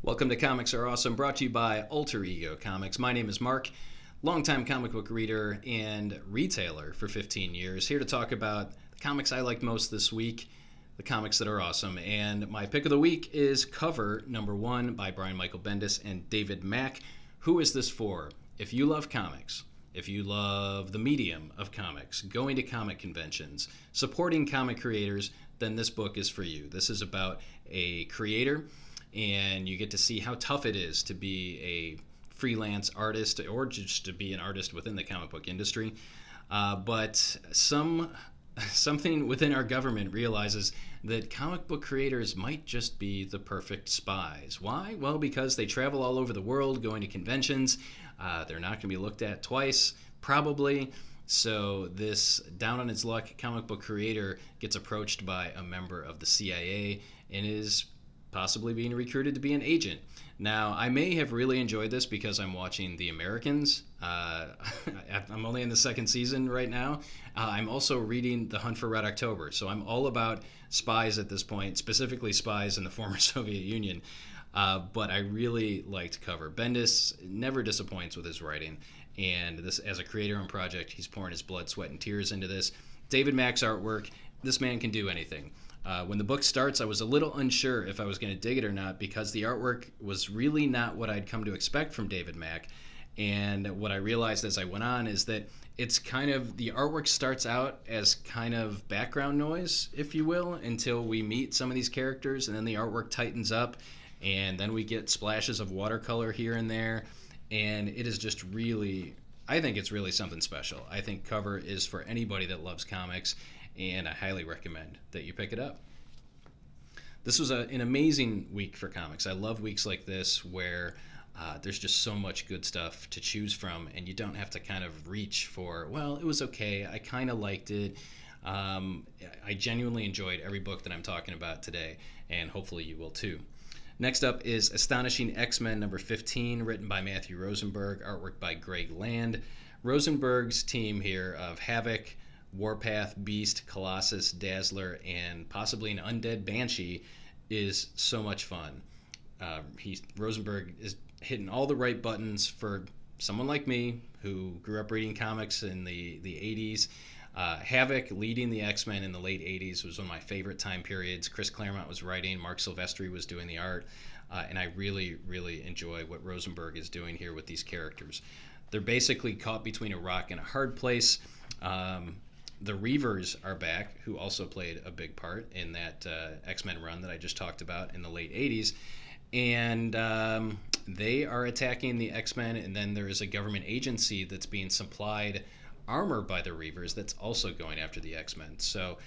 Welcome to Comics Are Awesome, brought to you by Alter Ego Comics. My name is Mark, longtime comic book reader and retailer for 15 years, here to talk about the comics I liked most this week, the comics that are awesome. And my pick of the week is cover number 1 by Brian Michael Bendis and David Mack. Who is this for? If you love comics, if you love the medium of comics, going to comic conventions, supporting comic creators, then this book is for you. This is about a creator, and you get to see how tough it is to be a freelance artist or just to be an artist within the comic book industry. But something within our government realizes that comic book creators might just be the perfect spies. Why? Well, because they travel all over the world going to conventions. They're not going to be looked at twice, probably. So this down on his luck comic book creator gets approached by a member of the CIA and is possibly being recruited to be an agent. Now, I may have really enjoyed this because I'm watching The Americans. I'm only in the second season right now. I'm also reading The Hunt for Red October, so I'm all about spies at this point, specifically spies in the former Soviet Union. But I really liked cover. Bendis never disappoints with his writing, and this, as a creator on project, he's pouring his blood, sweat, and tears into this. David Mack's artwork, this man can do anything. When the book starts, I was a little unsure if I was going to dig it or not because the artwork was really not what I'd come to expect from David Mack. And what I realized as I went on is that it's kind of, the artwork starts out as kind of background noise, if you will, until we meet some of these characters, and then the artwork tightens up, and then we get splashes of watercolor here and there, and it is just really, I think it's really something special. I think cover is for anybody that loves comics, and I highly recommend that you pick it up. This was an amazing week for comics. I love weeks like this where there's just so much good stuff to choose from, and you don't have to kind of reach for, well, it was okay, I kind of liked it. I genuinely enjoyed every book that I'm talking about today, and hopefully you will too. Next up is Astonishing X-Men number 15, written by Matthew Rosenberg, artwork by Greg Land. Rosenberg's team here of Havoc, Warpath, Beast, Colossus, Dazzler, and possibly an undead Banshee is so much fun. Rosenberg is hitting all the right buttons for someone like me who grew up reading comics in the 80s. Havoc leading the X-Men in the late 80s was one of my favorite time periods. Chris Claremont was writing, Mark Silvestri was doing the art, and I really, really enjoy what Rosenberg is doing here with these characters. They're basically caught between a rock and a hard place. The Reavers are back, who also played a big part in that X-Men run that I just talked about in the late 80s. And they are attacking the X-Men, and then there is a government agency that's being supplied armor by the Reavers that's also going after the X-Men. So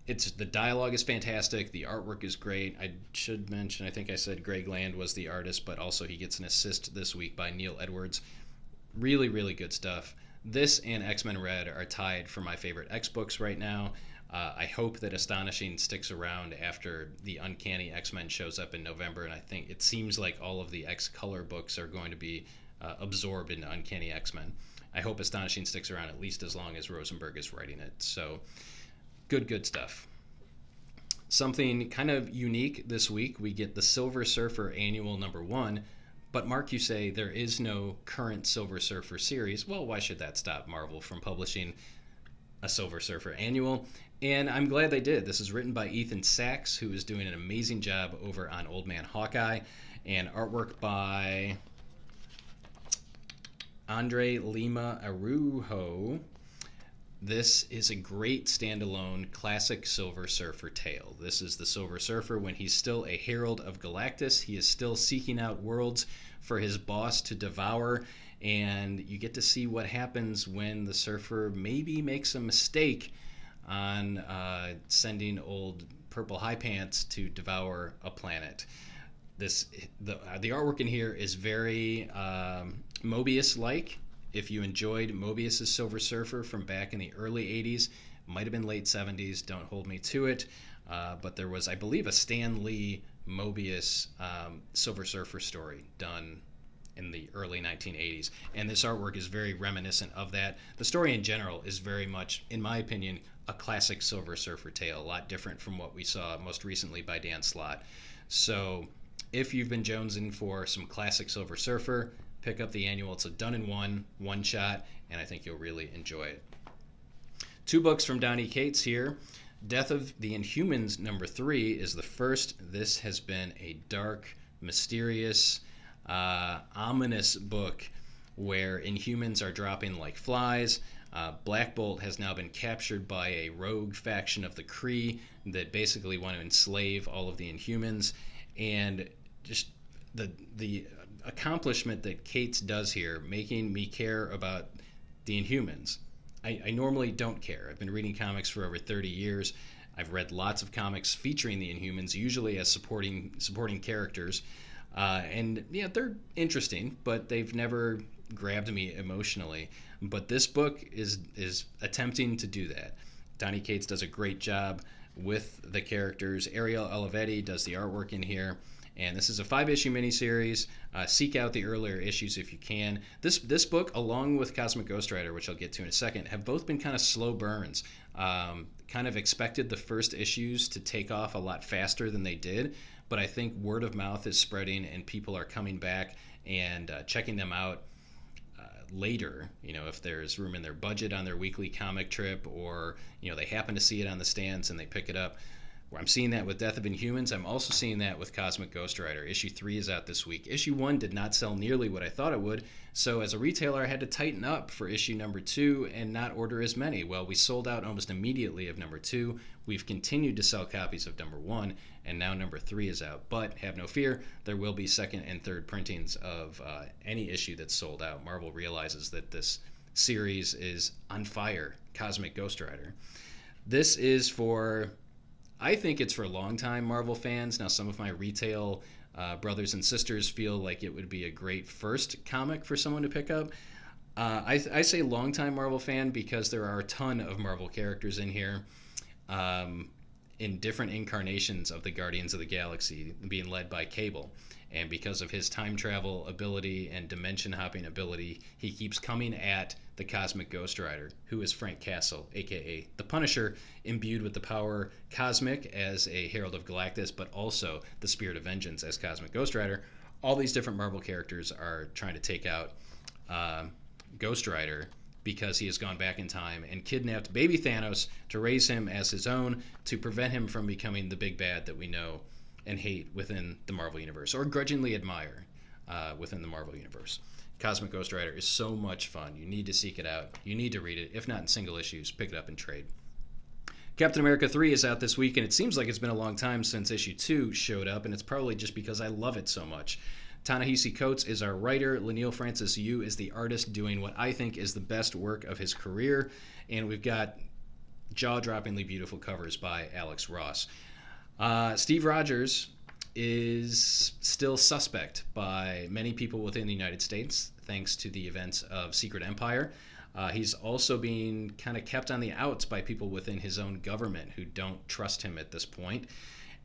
the dialogue is fantastic, the artwork is great. I should mention, I think I said Greg Land was the artist, but also he gets an assist this week by Neil Edwards. Really, really good stuff. This and X-Men Red are tied for my favorite X books right now. I hope that Astonishing sticks around after the Uncanny X-Men shows up in November, and I think it seems like all of the X-Color books are going to be absorbed into Uncanny X-Men. I hope Astonishing sticks around at least as long as Rosenberg is writing it. So, good stuff. Something kind of unique this week, we get the Silver Surfer Annual number 1. But Mark, you say there is no current Silver Surfer series. Well, why should that stop Marvel from publishing a Silver Surfer Annual? And I'm glad they did. This is written by Ethan Sachs, who is doing an amazing job over on Old Man Hawkeye, and artwork by Andre Lima Arujo. This is a great standalone classic Silver Surfer tale. This is the Silver Surfer when he's still a herald of Galactus. He is still seeking out worlds for his boss to devour, and you get to see what happens when the Surfer maybe makes a mistake on sending old Purple High Pants to devour a planet. The artwork in here is very Mobius-like. If you enjoyed Mobius's Silver Surfer from back in the early 80s, might have been late 70s, don't hold me to it, but there was, I believe, a Stan Lee Mobius Silver Surfer story done in the early 1980s, and this artwork is very reminiscent of that. The story in general is very much, in my opinion, a classic Silver Surfer tale, a lot different from what we saw most recently by Dan Slott. So If you've been jonesing for some classic Silver Surfer, pick up the annual. It's a done-in-one, one-shot, and I think you'll really enjoy it. 2 books from Donny Cates here. Death of the Inhumans #3 is the first. This has been a dark, mysterious, ominous book where Inhumans are dropping like flies. Black Bolt has now been captured by a rogue faction of the Kree that basically want to enslave all of the Inhumans. And just the accomplishment that Cates does here, making me care about the Inhumans. I normally don't care. I've been reading comics for over 30 years. I've read lots of comics featuring the Inhumans, usually as supporting characters. And yeah, they're interesting, but they've never grabbed me emotionally. But this book is attempting to do that. Donny Cates does a great job with the characters. Ariel Olivetti does the artwork in here. And this is a 5-issue miniseries. Seek out the earlier issues if you can. This book, along with Cosmic Ghost Rider, which I'll get to in a second, have both been kind of slow burns. Kind of expected the first issues to take off a lot faster than they did, but I think word of mouth is spreading and people are coming back and checking them out later. If there's room in their budget on their weekly comic trip, or they happen to see it on the stands and they pick it up. I'm seeing that with Death of Inhumans. I'm also seeing that with Cosmic Ghost Rider. Issue 3 is out this week. Issue 1 did not sell nearly what I thought it would, so as a retailer I had to tighten up for issue number 2 and not order as many. Well, we sold out almost immediately of number 2. We've continued to sell copies of number 1, and now number 3 is out. But have no fear, there will be second and third printings of any issue that's sold out. Marvel realizes that this series is on fire. Cosmic Ghost Rider. This is for... I think it's for longtime Marvel fans. Now, some of my retail brothers and sisters feel like it would be a great first comic for someone to pick up. I say longtime Marvel fan because there are a ton of Marvel characters in here in different incarnations of the Guardians of the Galaxy, being led by Cable. And because of his time travel ability and dimension hopping ability, he keeps coming at the Cosmic Ghost Rider, who is Frank Castle, aka the Punisher, imbued with the power Cosmic as a Herald of Galactus, but also the Spirit of Vengeance as Cosmic Ghost Rider. All these different Marvel characters are trying to take out Ghost Rider because he has gone back in time and kidnapped baby Thanos to raise him as his own, to prevent him from becoming the big bad that we know and hate within the Marvel Universe, or grudgingly admire within the Marvel Universe. Cosmic Ghost Rider is so much fun. You need to seek it out. You need to read it. If not in single issues, pick it up and trade. Captain America 3 is out this week, and it seems like it's been a long time since issue 2 showed up, and it's probably just because I love it so much. Ta-Nehisi Coates is our writer. Leinil Francis Yu is the artist, doing what I think is the best work of his career, and we've got jaw-droppingly beautiful covers by Alex Ross. Steve Rogers is still suspect by many people within the United States, thanks to the events of Secret Empire. He's also being kind of kept on the outs by people within his own government who don't trust him at this point,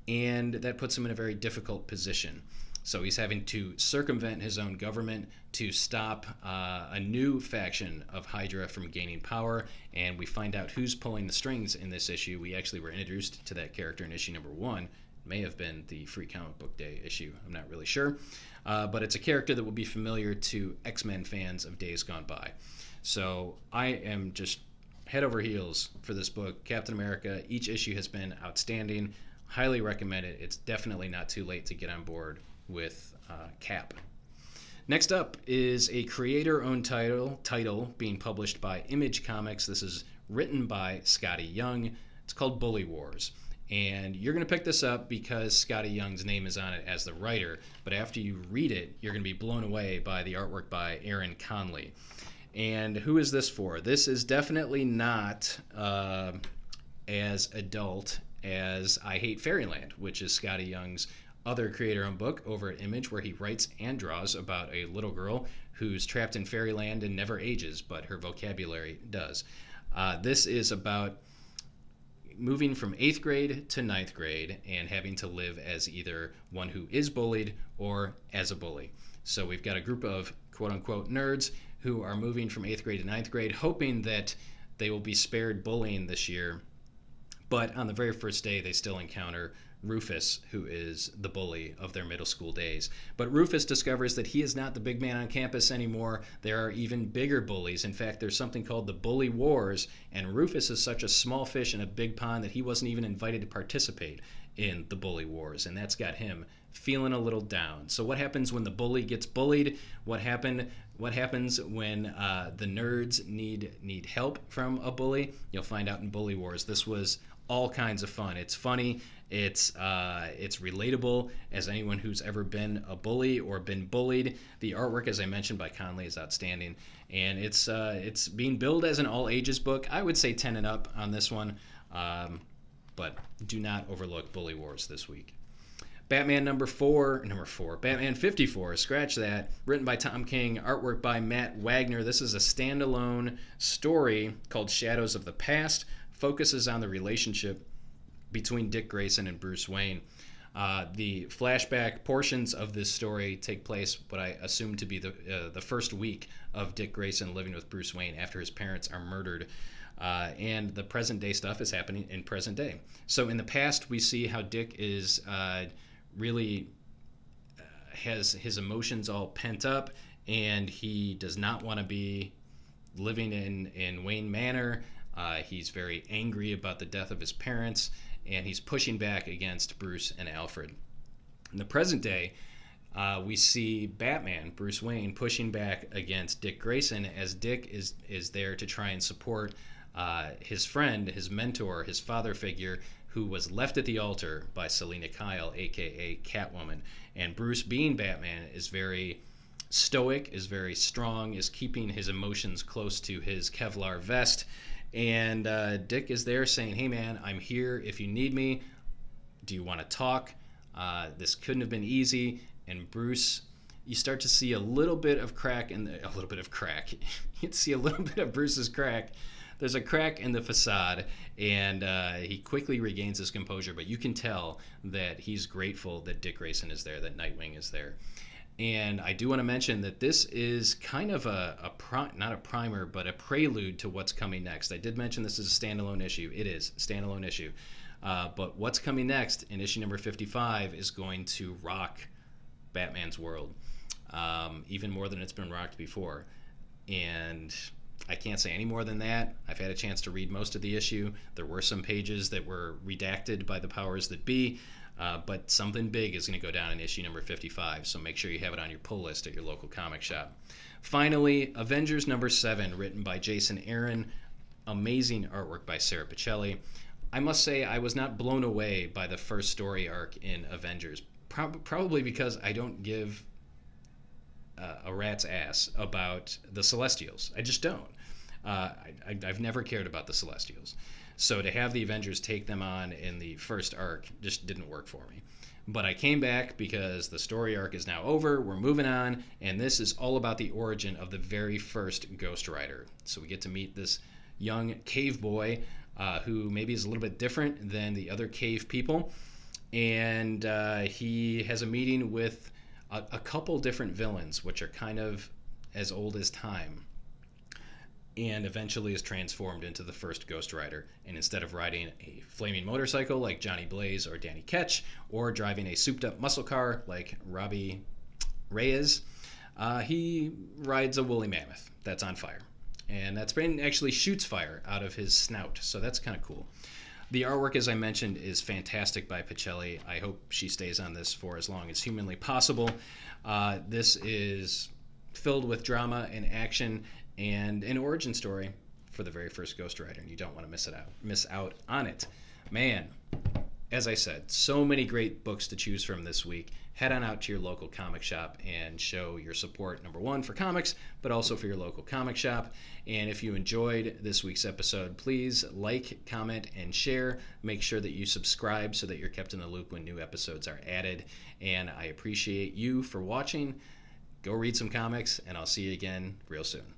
and that puts him in a very difficult position. So he's having to circumvent his own government to stop a new faction of Hydra from gaining power, and we find out who's pulling the strings in this issue. We actually were introduced to that character in issue number 1. May have been the Free Comic Book Day issue. I'm not really sure. But it's a character that will be familiar to X-Men fans of days gone by. So I am just head over heels for this book, Captain America. Each issue has been outstanding. Highly recommend it. It's definitely not too late to get on board with Cap. Next up is a creator-owned title being published by Image Comics. This is written by Scotty Young. It's called Bully Wars. And you're going to pick this up because Scotty Young's name is on it as the writer, but after you read it, you're going to be blown away by the artwork by Aaron Conley. And who is this for? This is definitely not as adult as I Hate Fairyland, which is Scotty Young's other creator-owned book over at Image, where he writes and draws about a little girl who's trapped in fairyland and never ages, but her vocabulary does. This is about moving from 8th grade to 9th grade and having to live as either one who is bullied or as a bully. So we've got a group of quote-unquote nerds who are moving from 8th grade to 9th grade, hoping that they will be spared bullying this year. But on the very first day, they still encounter Rufus, who is the bully of their middle school days. But Rufus discovers that he is not the big man on campus anymore. There are even bigger bullies. In fact, there's something called the Bully Wars, and Rufus is such a small fish in a big pond that he wasn't even invited to participate in the Bully Wars, and that's got him feeling a little down. So what happens when the bully gets bullied? What happens when the nerds need help from a bully? You'll find out in Bully Wars. This was all kinds of fun. It's funny. It's relatable as anyone who's ever been a bully or been bullied. The artwork, as I mentioned, by Conley is outstanding, and it's being billed as an all ages book. I would say 10 and up on this one, but do not overlook Bully Wars this week. Batman number 4, Batman 54, scratch that, written by Tom King, artwork by Matt Wagner. This is a standalone story called Shadows of the Past, focuses on the relationship between Dick Grayson and Bruce Wayne. The flashback portions of this story take place what I assume to be the first week of Dick Grayson living with Bruce Wayne after his parents are murdered. And the present day stuff is happening in present day. So in the past, we see how Dick is really has his emotions all pent up, and he does not want to be living in Wayne Manor. He's very angry about the death of his parents, and he's pushing back against Bruce and Alfred. In the present day, we see Batman, Bruce Wayne, pushing back against Dick Grayson as Dick is there to try and support his friend, his mentor, his father figure, who was left at the altar by Selina Kyle, a.k.a. Catwoman. And Bruce, being Batman, is very stoic, is very strong, is keeping his emotions close to his Kevlar vest. And Dick is there saying, hey man, I'm here if you need me. Do you want to talk? This couldn't have been easy. And Bruce, you start to see a little bit of crack in the, you see a little bit of Bruce's crack. There's a crack in the facade, and he quickly regains his composure, but you can tell that he's grateful that Dick Grayson is there, that Nightwing is there. And I do want to mention that this is kind of not a primer, but a prelude to what's coming next. I did mention this is a standalone issue. It is a standalone issue. But what's coming next in issue number 55 is going to rock Batman's world, even more than it's been rocked before. And I can't say any more than that. I've had a chance to read most of the issue. There were some pages that were redacted by the powers that be, but something big is going to go down in issue number 55, so make sure you have it on your pull list at your local comic shop. Finally, Avengers number 7, written by Jason Aaron. Amazing artwork by Sarah Pichelli. I must say I was not blown away by the first story arc in Avengers, probably because I don't give a rat's ass about the Celestials. I just don't. I've never cared about the Celestials. So to have the Avengers take them on in the first arc just didn't work for me. But I came back because the story arc is now over, we're moving on, and this is all about the origin of the very first Ghost Rider. So we get to meet this young cave boy who maybe is a little bit different than the other cave people. And he has a meeting with a couple different villains, which are kind of as old as time, and eventually is transformed into the first Ghost Rider. And instead of riding a flaming motorcycle like Johnny Blaze or Danny Ketch, or driving a souped-up muscle car like Robbie Reyes, he rides a woolly mammoth that's on fire. And that's been actually shoots fire out of his snout, so that's kind of cool. The artwork, as I mentioned, is fantastic by Pichelli. I hope she stays on this for as long as humanly possible. This is filled with drama and action and an origin story for the very first Ghost Rider, and you don't want to miss out on it. Man, as I said, so many great books to choose from this week. Head on out to your local comic shop and show your support, number one, for comics, but also for your local comic shop. And if you enjoyed this week's episode, please like, comment, and share. Make sure that you subscribe so that you're kept in the loop when new episodes are added. And I appreciate you for watching. Go read some comics, and I'll see you again real soon.